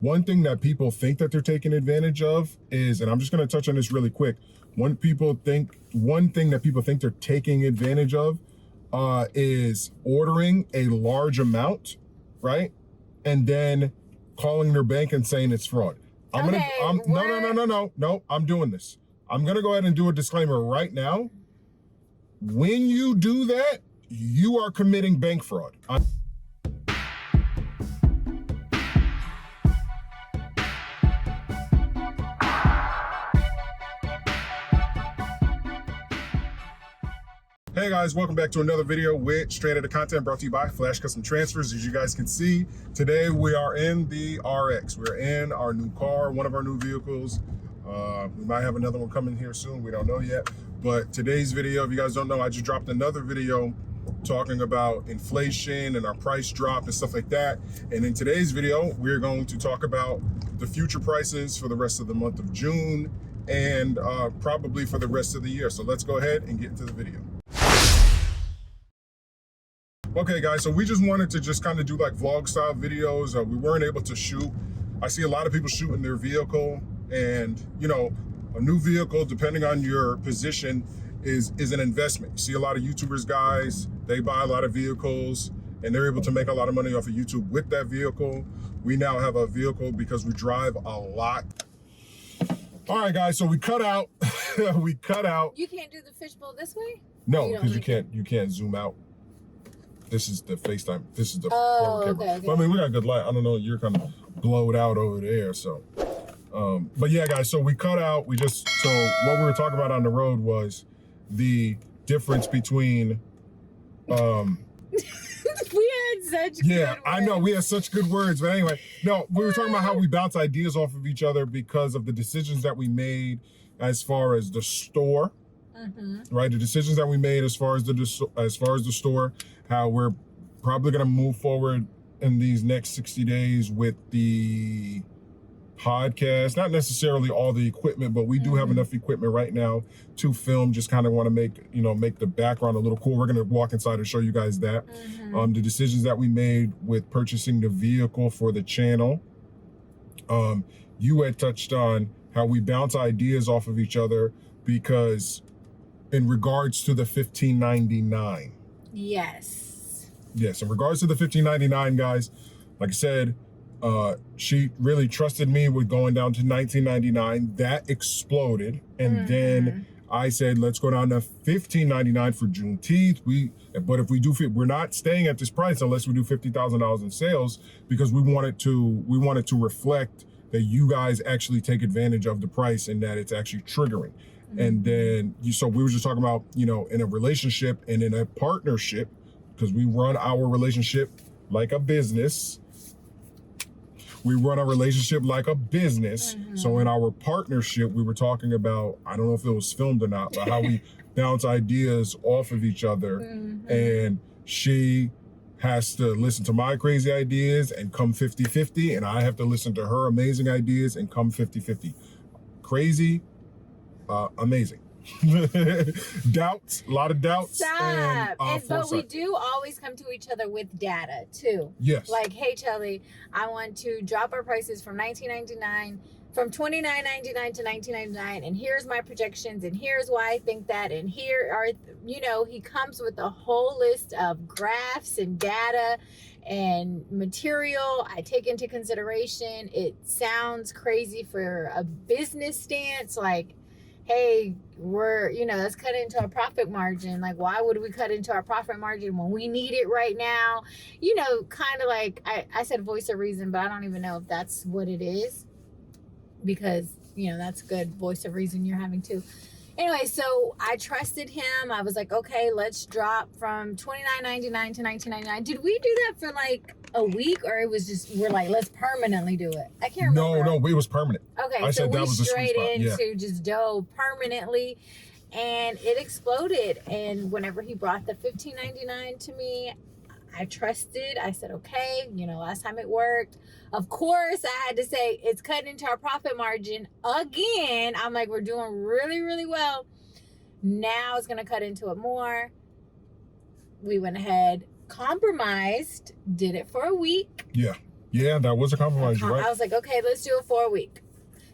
One thing that people think that they're taking advantage of is, and I'm just going to touch on this really quick. One thing that people think they're taking advantage of is ordering a large amount, right? And then calling their bank and saying it's fraud. No, I'm doing this. I'm going to go ahead and do a disclaimer right now. When you do that, you are committing bank fraud. Hey guys, welcome back to another video with Straight Outta Content, brought to you by Flash Custom Transfers. As you guys can see, today we are in the RX. We're in our new car, one of our new vehicles. We might have another one coming here soon. We don't know yet. But today's video, if you guys don't know, I just dropped another video talking about inflation and our price drop and stuff like that. And in today's video, we're going to talk about the future prices for the rest of the month of June and probably for the rest of the year. So let's go ahead and get into the video. Okay guys, so we just wanted to just kind of do like vlog style videos. We weren't able to shoot. I see a lot of people shooting their vehicle, and you know, a new vehicle, depending on your position, is an investment. You see a lot of YouTubers, guys, they buy a lot of vehicles and they're able to make a lot of money off of YouTube with that vehicle. We now have a vehicle because we drive a lot. All right guys, so we cut out, we cut out. You can't do the fishbowl this way? No, because you can't zoom out. This is the FaceTime. This is the camera. Okay. But I mean, we got good light. I don't know. You're kind of blowed out over there. So, but yeah, guys. So we cut out. So what we were talking about on the road was the difference between. We had such. Yeah, I know we had such good words. But anyway, no, we were talking about how we bounce ideas off of each other because of the decisions that we made as far as the store. Mm-hmm. Right, the decisions that we made as far as the store, how we're probably going to move forward in these next 60 days with the podcast. Not necessarily all the equipment, but we do have enough equipment right now to film. Just kind of want to make the background a little cool. We're going to walk inside and show you guys that. The decisions that we made with purchasing the vehicle for the channel. You had touched on how we bounce ideas off of each other because in regards to the $15.99. Yes, in regards to the $15.99, guys, like I said, she really trusted me with going down to $19.99. That exploded, and then I said, let's go down to $15.99 for Juneteenth. But if we do, we're not staying at this price unless we do $50,000 in sales, because we wanted to reflect that you guys actually take advantage of the price and that it's actually triggering. And then, so we were just talking about, in a relationship and in a partnership, because we run our relationship like a business. We run our relationship like a business. So in our partnership, we were talking about, I don't know if it was filmed or not, but how we bounce ideas off of each other. And she has to listen to my crazy ideas and come 50-50. And I have to listen to her amazing ideas and come 50-50. Crazy. Amazing. Doubts, a lot of doubts. Stop. But we do always come to each other with data too. Yes. Like, hey Chelly, I want to drop our prices from $29.99 to $19.99, and here's my projections, and here's why I think that, and here are, he comes with a whole list of graphs and data and material I take into consideration. It sounds crazy for a business stance, like, hey, we're, let's cut into our profit margin. Like, why would we cut into our profit margin when we need it right now? Kind of like, I said voice of reason, but I don't even know if that's what it is, because, that's good voice of reason you're having too. Anyway, so I trusted him. I was like, okay, let's drop from $29.99 to $19.99. Did we do that for like a week, or it was just, we're like, let's permanently do it? I can't remember. No, it was permanent. Okay, I so said that we was straight into just dough permanently, and it exploded. And whenever he brought the $15.99 to me, I trusted. I said, okay, last time it worked. Of course, I had to say it's cut into our profit margin again. I'm like, we're doing really, really well. Now it's going to cut into it more. We went ahead, compromised, did it for a week. Yeah. Yeah, that was a compromise, you're right? I was like, okay, let's do it for a week.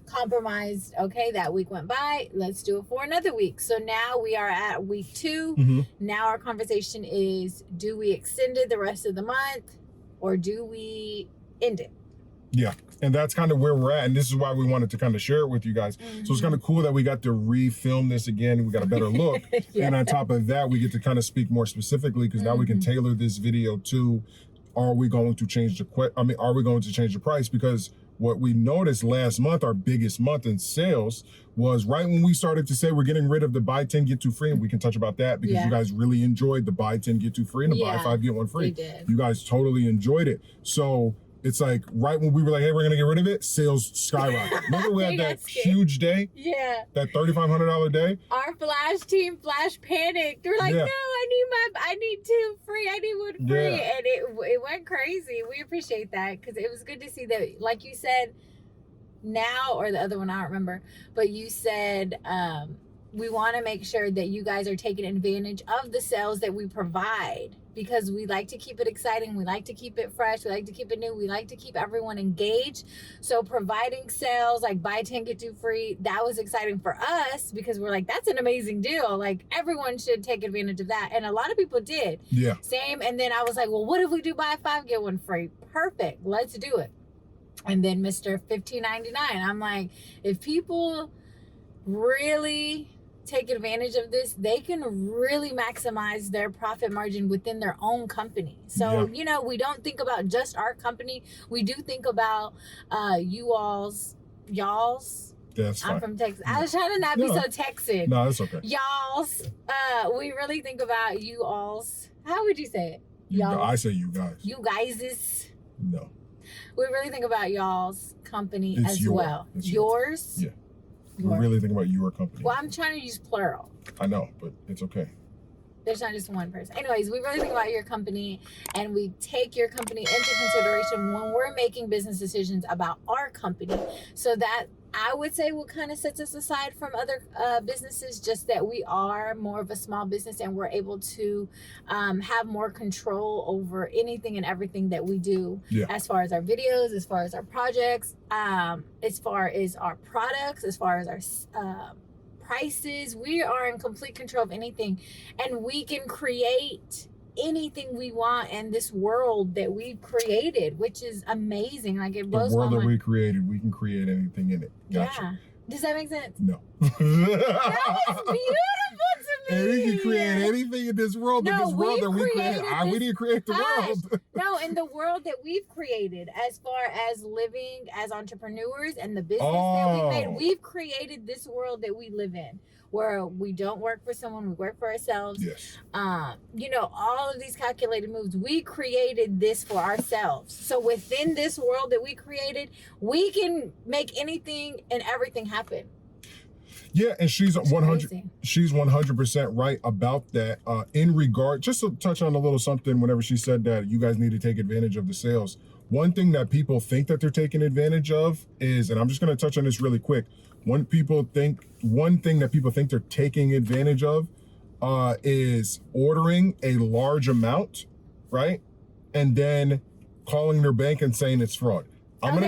Compromised. Okay, that week went by. Let's do it for another week. So now we are at week 2. Mm-hmm. Now our conversation is, do we extend it the rest of the month or do we end it? Yeah, and that's kind of where we're at, and this is why we wanted to kind of share it with you guys. So it's kind of cool that we got to re-film this again. We got a better look, Yeah. and on top of that, we get to kind of speak more specifically because now we can tailor this video to: are we going to change are we going to change the price? Because what we noticed last month, our biggest month in sales, was right when we started to say we're getting rid of the buy 10 get 2 free, and we can touch about that because you guys really enjoyed the buy 10 get 2 free and the buy 5 get 1 free. You guys totally enjoyed it. So it's like right when we were like, hey, we're gonna get rid of it, sales skyrocket. Remember we had that huge day? Yeah. That $3,500 day? Our flash team panicked. They're like, no, I need 2 free. I need 1 free. And it went crazy. We appreciate that because it was good to see that, like you said, now, or the other one, I don't remember, but you said, we want to make sure that you guys are taking advantage of the sales that we provide because we like to keep it exciting. We like to keep it fresh. We like to keep it new. We like to keep everyone engaged. So providing sales like buy 10, get 2 free, that was exciting for us because we're like, that's an amazing deal. Like everyone should take advantage of that. And a lot of people did. Yeah. Same. And then I was like, well, what if we do buy 5, get 1 free? Perfect. Let's do it. And then Mr. $15.99. I'm like, if people really take advantage of this, they can really maximize their profit margin within their own company. So, you know, we don't think about just our company. We do think about y'all's. That's fine. I'm from Texas. I was trying to not be so Texan. No, that's okay. Y'all's. We really think about you all's. How would you say it? Y'all. I say you guys. You guys'. No. We really think about y'all's company It's as well. It's yours? Yeah. We really think about your company. Well, I'm trying to use plural. I know, but it's okay. There's not just one person. Anyways, we really think about your company and we take your company into consideration when we're making business decisions about our company. So that, I would say, what kind of sets us aside from other businesses, just that we are more of a small business and we're able to have more control over anything and everything that we do, as far as our videos, as far as our projects, as far as our products, as far as our prices. We are in complete control of anything, and we can create anything we want in this world that we've created, which is amazing. Like, it blows my mind. The world that we created, we can create anything in it. Gotcha. Yeah. Does that make sense? No. That was beautiful to me. And we can create anything in this world, that we created. We didn't create the world. No, in the world that we've created, as far as living as entrepreneurs and the business that we made, we've created this world that we live in, where we don't work for someone, we work for ourselves. Yes. You know, all of these calculated moves, we created this for ourselves. So within this world that we created, we can make anything and everything happen. Yeah, and she's 100% right about that. In regard, just to touch on a little something, whenever she said that you guys need to take advantage of the sales, one thing that people think that they're taking advantage of is, and I'm just going to touch on this really quick. One thing that people think they're taking advantage of is ordering a large amount, right? And then calling their bank and saying it's fraud. I'm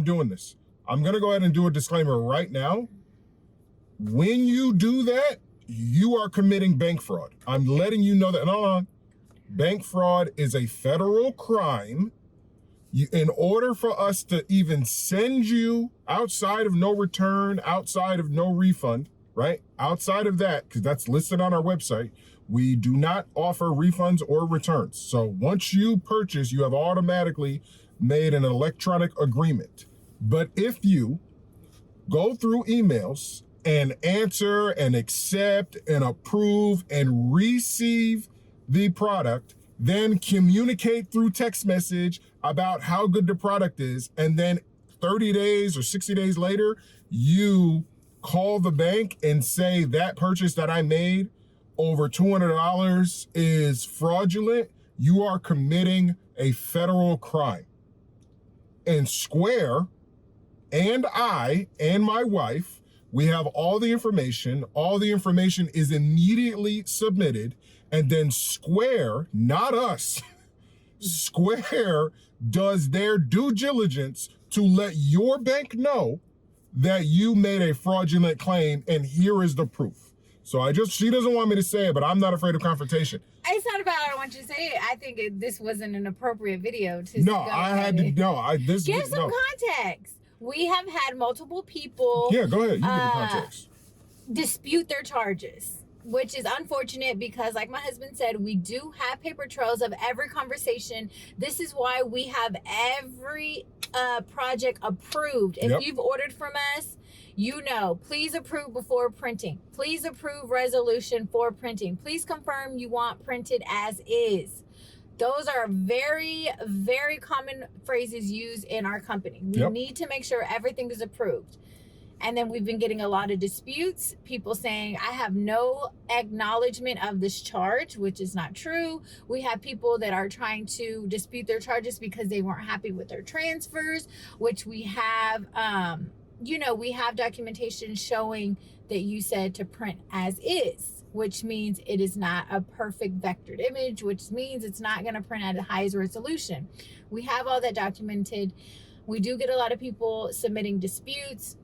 doing this. I'm going to go ahead and do a disclaimer right now. When you do that, you are committing bank fraud. I'm letting you know that. Bank fraud is a federal crime. In order for us to even send you outside of no return, outside of no refund, right? Outside of that, because that's listed on our website, we do not offer refunds or returns. So once you purchase, you have automatically made an electronic agreement. But if you go through emails and answer and accept and approve and receive the product, then communicate through text message about how good the product is, and then 30 days or 60 days later, you call the bank and say that purchase that I made over $200 is fraudulent, you are committing a federal crime. And Square and I and my wife, we have all the information. All the information is immediately submitted, and then Square, not us, Square does their due diligence to let your bank know that you made a fraudulent claim, and here is the proof. So she doesn't want me to say it, but I'm not afraid of confrontation. It's not about I don't want you to say it. I think this wasn't an appropriate video to No, I had to, no, this. Give some no. context. We have had multiple people. Yeah, go ahead. You give the context. Dispute their charges, which is unfortunate because, like my husband said, we do have paper trails of every conversation. This is why we have every project approved. If you've ordered from us, you know, please approve before printing. Please approve resolution for printing. Please confirm you want printed as is. Those are very, very common phrases used in our company. We need to make sure everything is approved. And then we've been getting a lot of disputes, people saying, I have no acknowledgement of this charge, which is not true. We have people that are trying to dispute their charges because they weren't happy with their transfers, which we have, we have documentation showing that you said to print as is, which means it is not a perfect vectored image, which means it's not going to print at the highest resolution. We have all that documented. We do get a lot of people submitting disputes.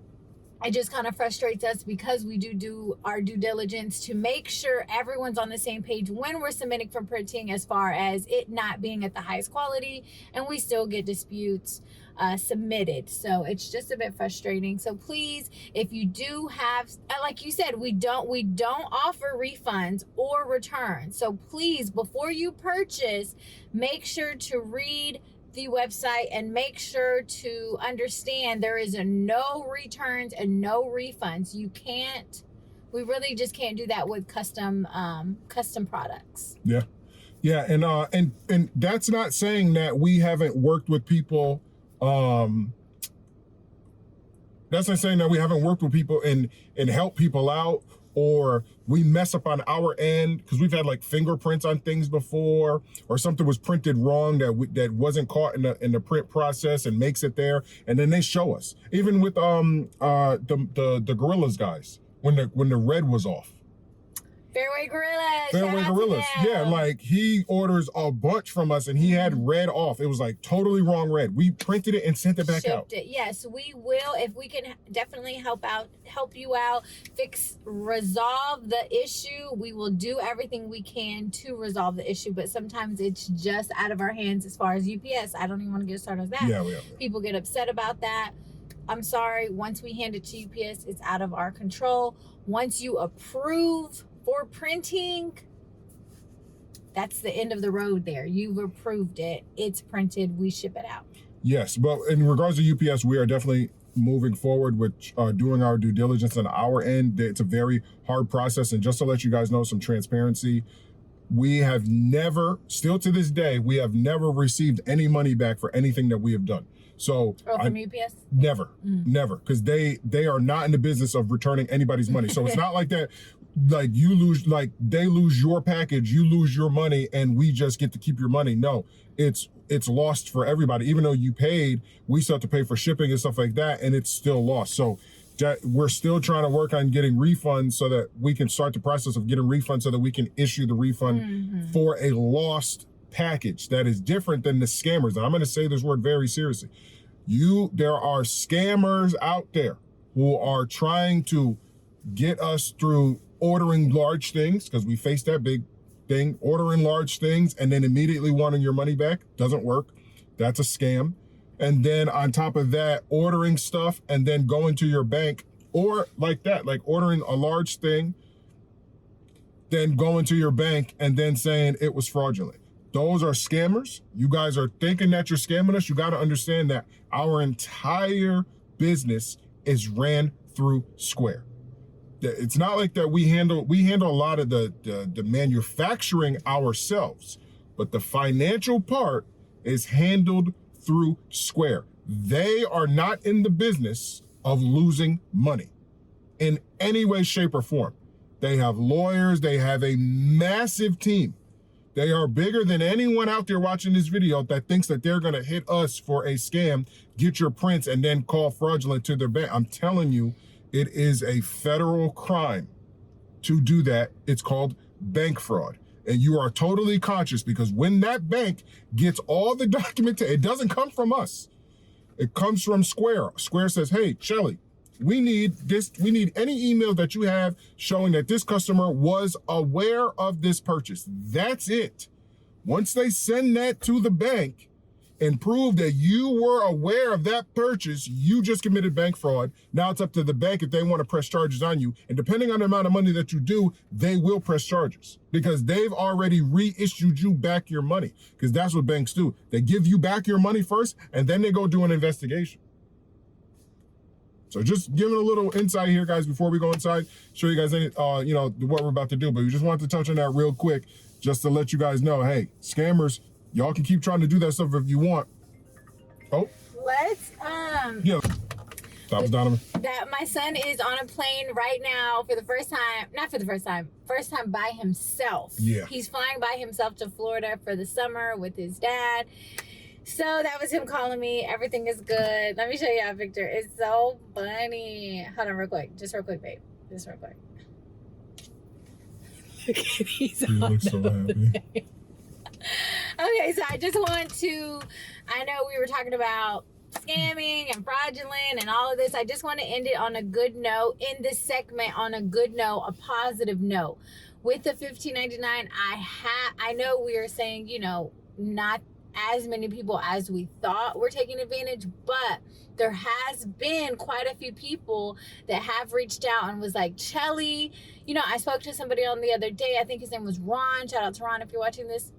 It just kind of frustrates us because we do our due diligence to make sure everyone's on the same page when we're submitting for printing as far as it not being at the highest quality, and we still get disputes submitted. So it's just a bit frustrating. So please, if you do have, like you said, we don't offer refunds or returns. So please, before you purchase, make sure to read the website and make sure to understand there is no returns and no refunds. We really just can't do that with custom products. Yeah, and that's not saying that we haven't worked with people. That's not saying that we haven't worked with people and help people out, or we mess up on our end, because we've had like fingerprints on things before, or something was printed wrong that wasn't caught in the print process and makes it there, and then they show us. Even with the Gorillas guys, when the red was off. Fairway Gorillas. Yeah, like he orders a bunch from us and he had red off. It was like totally wrong red. We printed it and sent it back out. Yes, we will. If we can definitely help you out, resolve the issue. We will do everything we can to resolve the issue, but sometimes it's just out of our hands as far as UPS. I don't even want to get started on that. Yeah. People get upset about that. I'm sorry. Once we hand it to UPS, it's out of our control. Once you approve for printing, that's the end of the road there. You've approved it. It's printed. We ship it out. Yes, but in regards to UPS, we are definitely moving forward with doing our due diligence on our end. It's a very hard process. And just to let you guys know some transparency, we have never, still to this day, we have never received any money back for anything that we have done. So from UPS? Never, because they are not in the business of returning anybody's money. So it's not like that. Like you lose, like they lose your package, you lose your money, and we just get to keep your money. No, it's lost for everybody. Even though you paid, we still have to pay for shipping and stuff like that, and it's still lost. So we're still trying to work on getting refunds so that we can start the process of getting refunds so that we can issue the refund for a lost package. That is different than the scammers. And I'm going to say this word very seriously. There are scammers out there who are trying to get us through ordering large things, because we face that big thing, ordering large things and then immediately wanting your money back. Doesn't work. That's a scam. And then on top of that, ordering stuff and then going to your bank, or like that, like ordering a large thing, then going to your bank and then saying it was fraudulent. Those are scammers. You guys are thinking that you're scamming us. You got to understand that our entire business is ran through Square. It's not like that we handle a lot of the manufacturing ourselves, but the financial part is handled through Square. They are not in the business of losing money in any way, shape, or form. They have lawyers. They have a massive team. They are bigger than anyone out there watching this video that thinks that they're going to hit us for a scam, get your prints, and then call fraudulent to their bank. I'm telling you, it is a federal crime to do that. It's called bank fraud. And you are totally conscious, because when that bank gets all the documentation, it doesn't come from us. It comes from Square. Square says, hey, Shelly, we need this. We need any email that you have showing that this customer was aware of this purchase. That's it. Once they send that to the bank and prove that you were aware of that purchase, you just committed bank fraud. Now it's up to the bank if they want to press charges on you. And depending on the amount of money that you do, they will press charges, because they've already reissued you back your money, because that's what banks do. They give you back your money first, and then they go do an investigation. So just giving a little insight here, guys, before we go inside, show you guys any, what we're about to do. But we just wanted to touch on that real quick, just to let you guys know, hey, scammers, y'all can keep trying to do that stuff if you want. Oh. Let's, yeah. That was Donovan. That my son is on a plane right now for the first time, first time by himself. Yeah. He's flying by himself to Florida for the summer with his dad. So that was him calling me. Everything is good. Let me show you a picture. It's so funny. Hold on real quick. Just real quick, babe. Just real quick. Look at he's He looks so happy. Okay, so I just want to, I know we were talking about scamming and fraudulent and all of this. I just want to end it on a good note in this segment, on a good note, a positive note. With the $15.99, I know we are saying, you know, not as many people as we thought were taking advantage, but there has been quite a few people that have reached out and was like, Shelly, you know, I spoke to somebody on the other day, I think his name was Ron, shout out to Ron if you're watching this.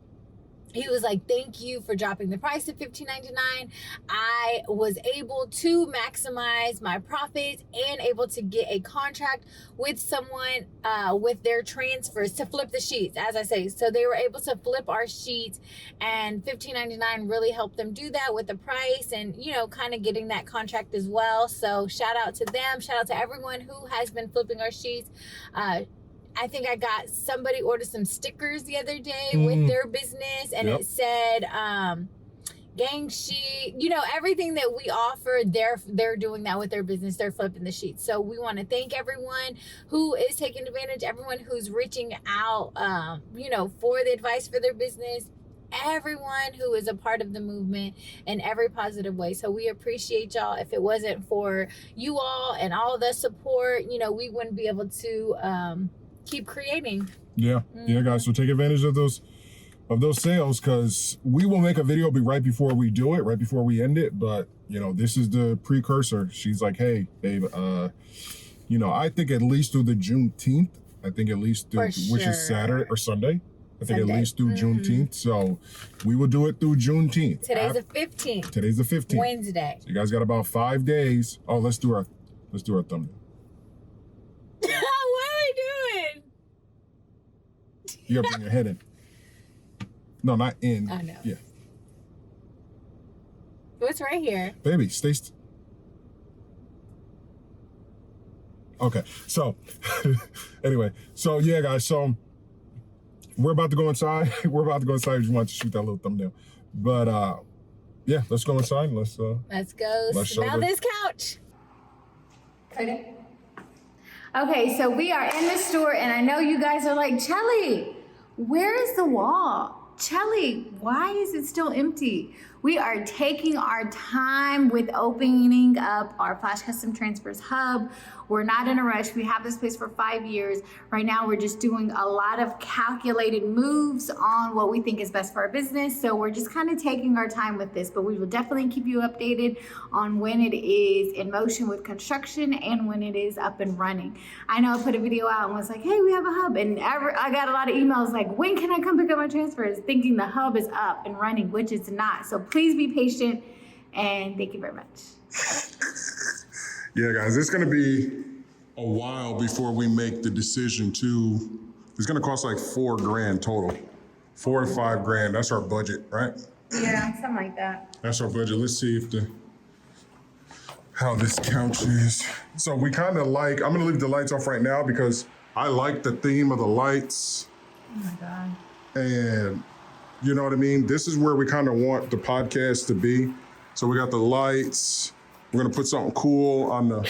He was like, thank you for dropping the price of $15.99. I was able to maximize my profits and able to get a contract with someone with their transfers to flip the sheets, as I say. So they were able to flip our sheets, and $15.99 really helped them do that with the price and, you know, kind of getting that contract as well. So shout out to them. Shout out to everyone who has been flipping our sheets. I think I got somebody ordered some stickers the other day with their business, and it said gang sheet, you know, everything that we offer, they're doing that with their business. They're flipping the sheets. So we want to thank everyone who is taking advantage, everyone who's reaching out, you know, for the advice for their business, everyone who is a part of the movement in every positive way. So we appreciate y'all. If it wasn't for you all and all the support, you know, we wouldn't be able to keep creating. Yeah, guys. So take advantage of those sales, because we will make a video right before we do it, right before we end it. But you know, this is the precursor. She's like, hey, babe, you know, I think at least through the Juneteenth. I think at least through, which is Saturday or Sunday. I think at least through Juneteenth. So we will do it through Juneteenth. Today's the 15th. Today's the 15th. Wednesday. So you guys got about 5 days. Oh, let's do our thumbnail. What am I doing? You gotta bring your head in. No, not in. I know. Yeah. What's right here? Baby, stay. Okay. So, anyway. So, yeah, guys. So, we're about to go inside. We just want to shoot that little thumbnail. But, yeah, let's go inside. Let's go smell this couch. Okay, so we are in the store, and I know you guys are like, Shelly, where is the wall? Shelly, why is it still empty? We are taking our time with opening up our Flash Custom Transfers Hub. We're not in a rush. We have this place for 5 years. Right now, we're just doing a lot of calculated moves on what we think is best for our business. So we're just kind of taking our time with this, but we will definitely keep you updated on when it is in motion with construction and when it is up and running. I know I put a video out and was like, hey, we have a hub. And I got a lot of emails like, when can I come pick up my transfers? Thinking the hub is up and running, which it's not. So please be patient, and thank you very much. Yeah, guys, it's going to be a while before we make the decision to, it's going to cost like $4 grand total. 4 to 5 grand. That's our budget, right? Yeah, something like that. That's our budget. Let's see if how this couch is. So we kind of like, I'm going to leave the lights off right now because I like the theme of the lights. Oh my God. And you know what I mean? This is where we kind of want the podcast to be. So we got the lights. We're gonna put something cool on the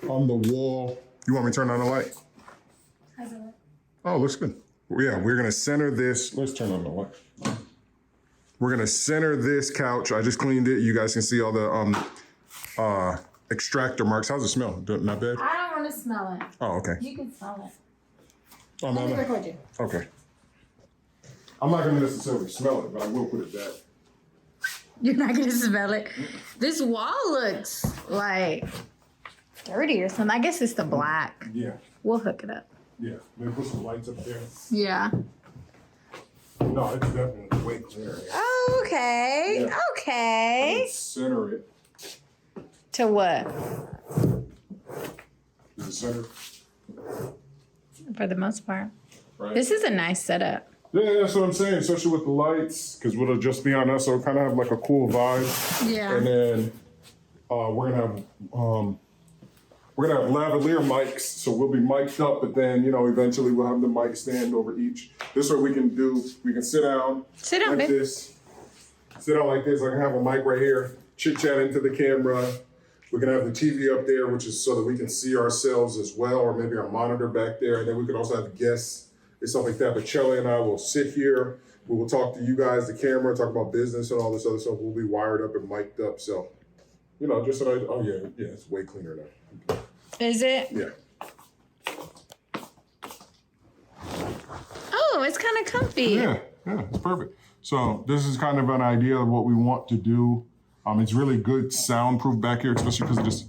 wall. You want me to turn on the light? How's it look? Oh, looks good. Yeah, we're gonna center this. Let's turn on the light. We're gonna center this couch. I just cleaned it. You guys can see all the extractor marks. How's it smell? Not bad? I don't want to smell it. Oh, okay. You can smell it. Oh, Let me record you. Okay. I'm not gonna necessarily smell it, but I will put it back. You're not going to smell it. This wall looks like dirty or something. I guess it's the black. Yeah. We'll hook it up. Yeah. Maybe put some lights up there. Yeah. No, it's definitely way clearer. Oh, okay. Yeah. Okay. Center it. To what? Is it center? For the most part. Right. This is a nice setup. Yeah, that's what I'm saying, especially with the lights, because it'll just be on us, so it'll kind of have like a cool vibe. Yeah. And then we're gonna have lavalier mics, so we'll be mic'd up, but then eventually we'll have the mic stand over each. This way we can sit down. Sit down, like babe. this. Sit down like this. I can have a mic right here, chit chat into the camera. We can have the TV up there, which is so that we can see ourselves as well, or maybe our monitor back there, and then we can also have guests. It's something like that. But Chelly and I will sit here. We will talk to you guys, the camera, talk about business and all this other stuff. We'll be wired up and mic'd up. So, just so oh yeah, it's way cleaner now. Is it? Yeah. Oh, it's kind of comfy. Yeah, it's perfect. So this is kind of an idea of what we want to do. It's really good soundproof back here, especially because of this.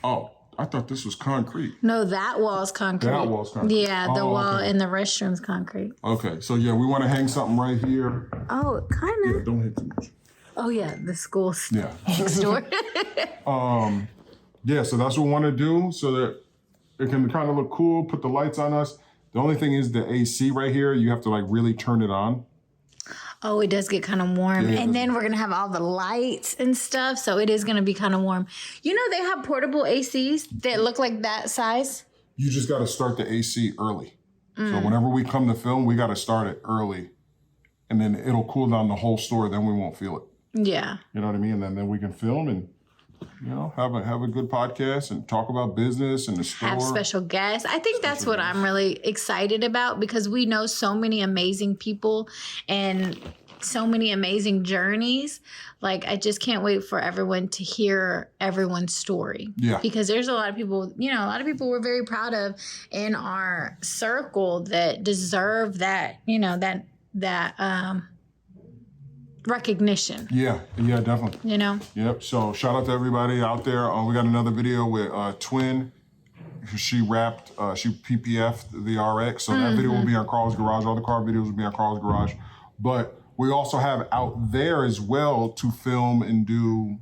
Oh, I thought this was concrete. No, that wall's concrete. That wall's concrete. Yeah, the wall okay. in the restroom's concrete. Okay, so yeah, we want to hang something right here. Oh, kind Yeah, of. don't hit too much. Oh, yeah, the school's Yeah. next door. Yeah, so that's what we want to do so that it can kind of look cool, put the lights on us. The only thing is the AC right here, you have to like really turn it on. Oh, it does get kind of warm. Yeah, and then we're going to have all the lights and stuff. So it is going to be kind of warm. They have portable ACs that look like that size. You just got to start the AC early. So whenever we come to film, we got to start it early. And then it'll cool down the whole store. Then we won't feel it. Yeah. You know what I mean? And then we can film and, have a good podcast and talk about business and the store. Have special guests. I think that's what I'm really excited about because we know so many amazing people and so many amazing journeys. Like, I just can't wait for everyone to hear everyone's story. Yeah. Because there's a lot of people, a lot of people we're very proud of in our circle that deserve that, that recognition. Yeah, definitely. Yep. So shout out to everybody out there. We got another video with Twin. She wrapped, she PPF'd the RX. So that video will be on Carl's Garage. All the car videos will be on Carl's Garage. But we also have out there as well to film and do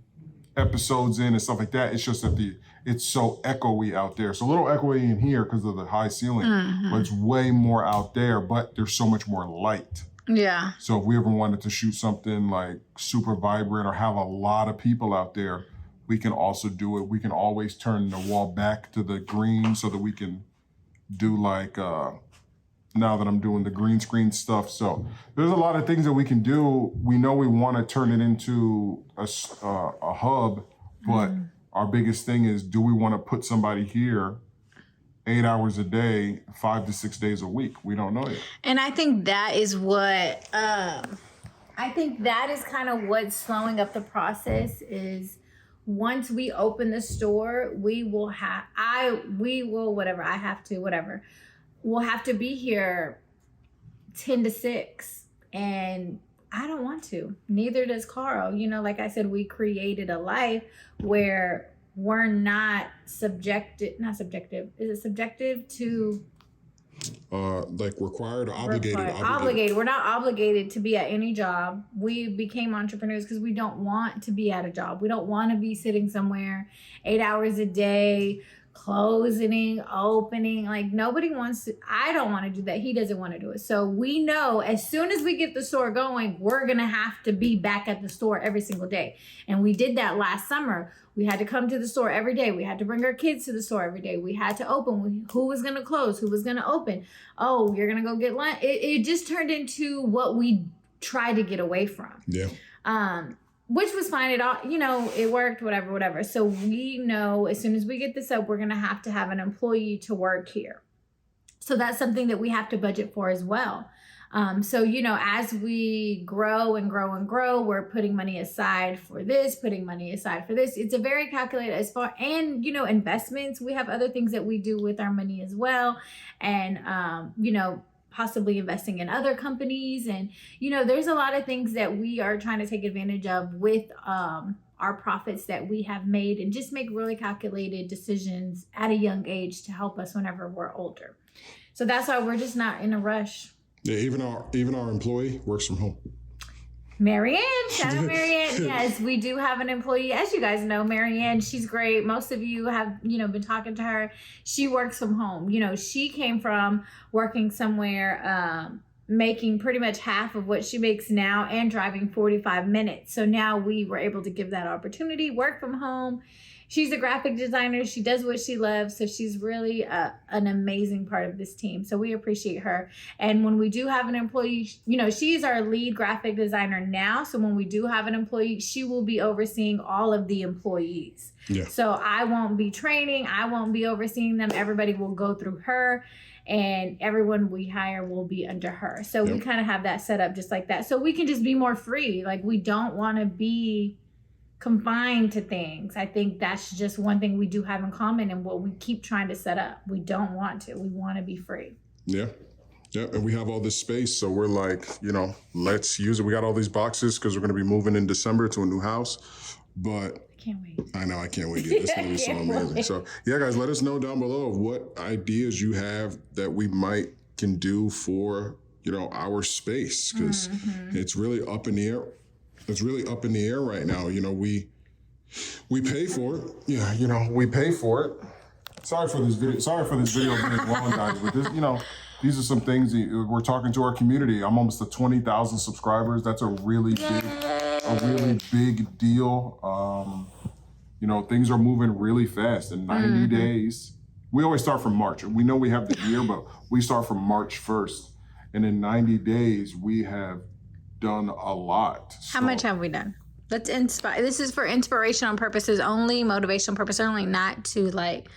episodes in and stuff like that. It's just that it's so echoey out there. So a little echoey in here because of the high ceiling, but it's way more out there, but there's so much more light. Yeah. So if we ever wanted to shoot something like super vibrant or have a lot of people out there, we can also do it. We can always turn the wall back to the green so that we can do like, now that I'm doing the green screen stuff. So there's a lot of things that we can do. We know we want to turn it into a hub, but our biggest thing is, do we want to put somebody here 8 hours a day, 5 to 6 days a week? We don't know yet. And I think that is what, I think that is kind of what's slowing up the process is once we open the store, we'll have to be here 10 to 6. And I don't want to. Neither does Carl. Like I said, we created a life where we're not subjective. Is it subjective to? Like required or obligated? Obligated. We're not obligated to be at any job. We became entrepreneurs because we don't want to be at a job. We don't want to be sitting somewhere 8 hours a day, closing, opening. Like nobody wants to. I don't want to do that. He doesn't want to do it. So we know as soon as we get the store going, we're going to have to be back at the store every single day. And we did that last summer. We had to come to the store every day. We had to bring our kids to the store every day. We had to open. Who was going to close? Who was going to open? Oh, you're going to go get lunch. It just turned into what we tried to get away from. Yeah. Which was fine. It all, it worked, whatever. So we know as soon as we get this up, we're going to have an employee to work here. So that's something that we have to budget for as well. So, you know, as we grow and grow and grow, we're putting money aside for this, putting money aside for this. It's a very calculated as far, and, you know, investments. We have other things that we do with our money as well. And, you know, possibly investing in other companies. And, you know, there's a lot of things that we are trying to take advantage of with, our profits that we have made, and just make really calculated decisions at a young age to help us whenever we're older. So that's why we're just not in a rush. Yeah, even our employee works from home. Marianne, shout out Marianne. Yes, we do have an employee. As you guys know, Marianne, she's great. Most of you have, you know, been talking to her. She works from home. You know, she came from working somewhere, making pretty much half of what she makes now and driving 45 minutes. So now we were able to give that opportunity, work from home. She's a graphic designer. She does what she loves. So she's really an amazing part of this team. So we appreciate her. And when we do have an employee, you know, she's our lead graphic designer now. So when we do have an employee, she will be overseeing all of the employees. Yeah. So I won't be training. I won't be overseeing them. Everybody will go through her. And everyone we hire will be under her. So we kind of have that set up just like that. So we can just be more free. Like, we don't want to be confined to things. I think that's just one thing we do have in common, and what we keep trying to set up. We don't want to. We want to be free. Yeah. Yeah. And we have all this space. So we're like, you know, let's use it. We got all these boxes because we're going to be moving in December to a new house. But can't wait. I know, I can't wait. It's going to be so amazing. So, yeah, guys, let us know down below what ideas you have that we can do for, you know, our space, because it's really up in the air. It's really up in the air right now. You know, we pay for it. Yeah, you know, we pay for it. Sorry for this video being long, guys, but this, you know, these are some things that we're talking to our community. I'm almost at 20,000 subscribers. That's a really big deal. You know, things are moving really fast. In 90 days, we always start from March. We know we have the year, but we start from March 1st. And in 90 days, we have done a lot. How much have we done? Let's inspire. This is for inspirational purposes only, motivational purposes only, not to like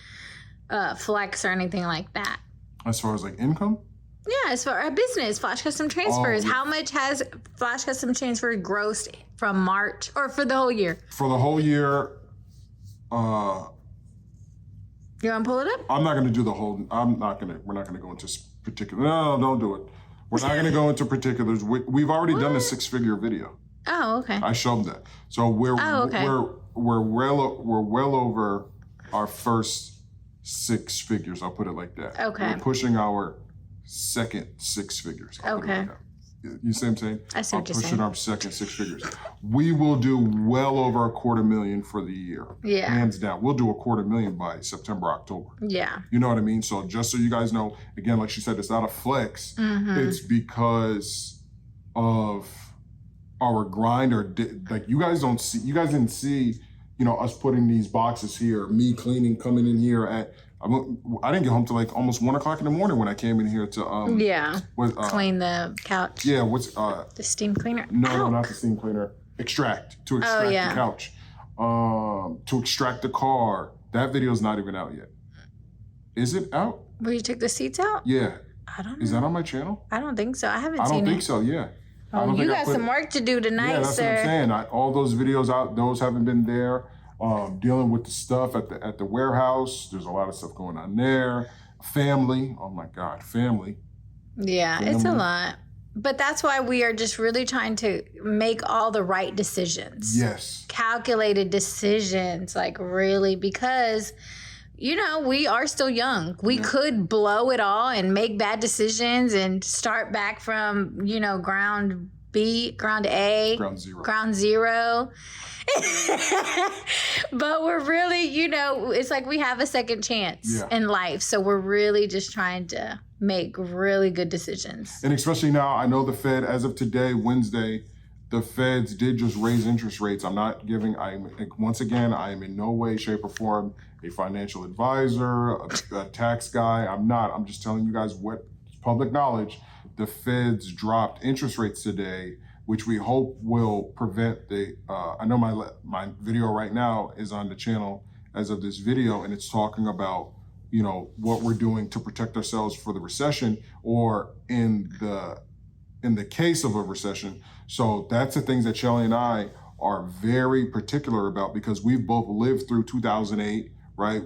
flex or anything like that. As far as like income? Yeah, as for our business, Flash Custom Transfers. How much has Flash Custom Transfer grossed from March, or for the whole year? For the whole year, you want to pull it up? I'm not going to do the whole, we're not going to go into particular, no, don't do it. We're not going to go into particulars. We've already done a 6-figure video. Oh, okay. I showed that. So we're well over our first 6 figures. I'll put it like that. Okay. We're pushing our second 6 figures. Okay. You see what I'm saying? I see what you're saying. Pushing our second 6 figures. We will do well over $250,000 for the year. Yeah. Hands down. We'll do $250,000 by September, October. Yeah. You know what I mean? So just so you guys know, again, like she said, it's not a flex. It's because of our grind, or like you guys didn't see, you know, us putting these boxes here, me cleaning, coming in here I didn't get home till like almost 1 o'clock in the morning when I came in here to clean the couch. Yeah, the steam cleaner? No, not the steam cleaner. To extract the couch. To extract the car. That video's not even out yet. Is it out? Where you took the seats out? Yeah. I don't know. Is that on my channel? I don't think so. I haven't seen it. I don't think so, yeah. Oh, you got some work to do tonight, sir. Yeah, that's what I'm saying. All those videos out, those haven't been there. Dealing with the stuff at the warehouse. There's a lot of stuff going on there. Family. Oh my God, family. Yeah, it's a lot. But that's why we are just really trying to make all the right decisions. Yes. Calculated decisions, like really, because, you know, we are still young. We could blow it all and make bad decisions and start back from, you know, ground A, ground zero. But we're really, you know, it's like we have a second chance in life. So we're really just trying to make really good decisions. And especially now, I know the Fed, as of today, Wednesday, the Feds did just raise interest rates. Once again, I am in no way, shape, or form a financial advisor, a tax guy. I'm just telling you guys what public knowledge. The Feds dropped interest rates today, which we hope will prevent I know my video right now is on the channel as of this video, and it's talking about, you know, what we're doing to protect ourselves for the recession, or in the case of a recession. So that's the things that Shelly and I are very particular about, because we've both lived through 2008, right?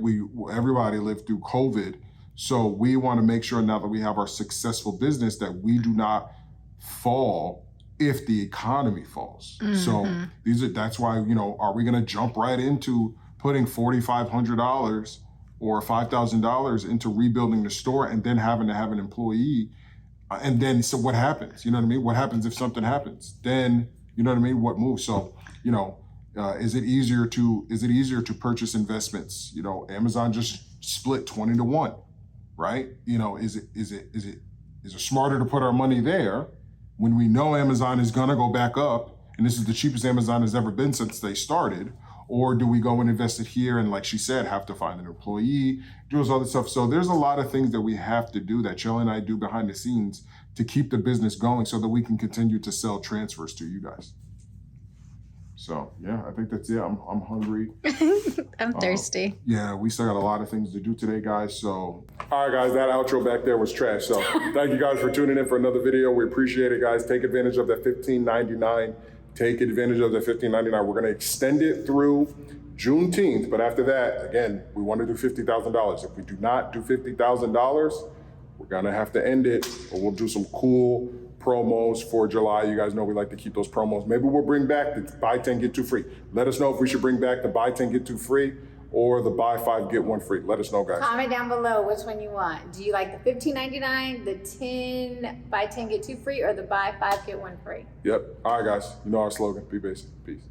Everybody lived through COVID. So we want to make sure now that we have our successful business that we do not fall if the economy falls. So that's why, you know, are we going to jump right into putting $4,500 or $5,000 into rebuilding the store and then having to have an employee? And then, so what happens? You know what I mean? What happens if something happens? Then, you know what I mean? What moves? So, you know, is it easier to purchase investments? You know, Amazon just split 20-1, right? You know, is it smarter to put our money there when we know Amazon is gonna go back up, and this is the cheapest Amazon has ever been since they started? Or do we go and invest it here and, like she said, have to find an employee, do all this stuff? So there's a lot of things that we have to do, that Shelly and I do behind the scenes, to keep the business going so that we can continue to sell transfers to you guys. So yeah, I think that's it. I'm hungry. I'm thirsty. Yeah, we still got a lot of things to do today, guys. So, all right, guys, that outro back there was trash. So thank you guys for tuning in for another video. We appreciate it, guys. Take advantage of that $15.99. Take advantage of the $15.99. We're gonna extend it through Juneteenth, but after that, again, we want to do $50,000. If we do not do $50,000, we're gonna have to end it, or we'll do some cool promos for July. You guys know we like to keep those promos. Maybe we'll bring back the buy 10, get 2 free. Let us know if we should bring back the buy 10, get 2 free, or the buy 5, get 1 free. Let us know, guys. Comment down below which one you want. Do you like the $15.99, the 10, buy 10, get 2 free, or the buy 5, get 1 free? Yep. All right, guys. You know our slogan. Be basic. Peace.